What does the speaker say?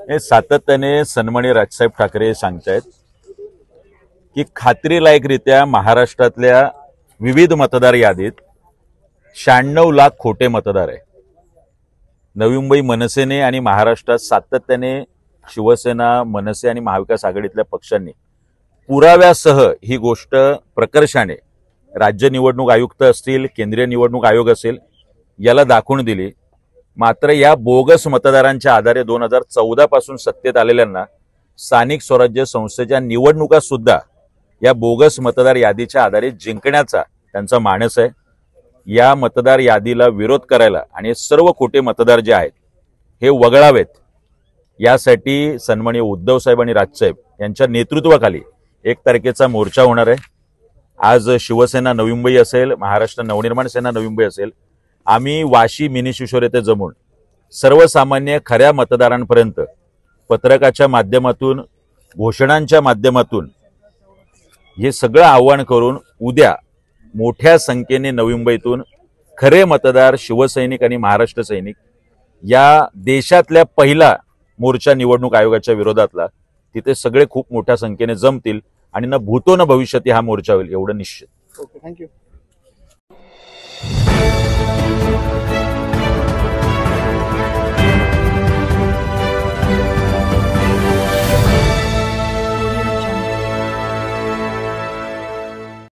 हे सातत्याने सन्माननीय राजसाहेब ठाकरे सांगतायत की खात्रीलायकरित्या महाराष्ट्रातल्या विविध मतदार यादीत 96 लाख खोटे मतदार आहे। नवी मुंबई मनसेने आणि महाराष्ट्रात सातत्याने शिवसेना, मनसे आणि महाविकास आघाडीतल्या पक्षांनी पुराव्यासह ही गोष्ट प्रकर्षाने राज्य निवडणूक आयुक्त असतील, केंद्रीय निवडणूक आयोग असेल याला दाखवून दिली। मात्र या बोगस मतदारांच्या आधारे 2014 पासून सत्तेत आलेल्यांना स्थानिक स्वराज्य संस्थेच्या निवडणुका सुद्धा या बोगस मतदार यादीच्या आधारे जिंकण्याचा त्यांचा मानस आहे। या मतदार यादीला विरोध करायला आणि सर्व खोटे मतदार जे आहेत हे वगळावेत यासाठी सन्माननीय उद्धव साहेब आणि राजसाहेब यांच्या नेतृत्वाखाली 1 तारखेचा मोर्चा होणार आहे। आज शिवसेना नवी मुंबई असेल, महाराष्ट्र नवनिर्माण सेना नवी मुंबई असेल, आम्ही वाशी मिनी शिशोर येथे जमून सर्वसामान्य खऱ्या मतदारांपर्यंत पत्रकाच्या माध्यमातून, घोषणांच्या माध्यमातून हे सगळं आव्हान करून उद्या मोठ्या संख्येने नवी मुंबईतून खरे मतदार, शिवसैनिक आणि महाराष्ट्र सैनिक या देशातल्या पहिला मोर्चा निवडणूक आयोगाच्या विरोधातला तिथे सगळे खूप मोठ्या संख्येने जमतील आणि न भूतो न भविष्यती हा मोर्चा होईल एवढं निश्चित। Okay, thank you.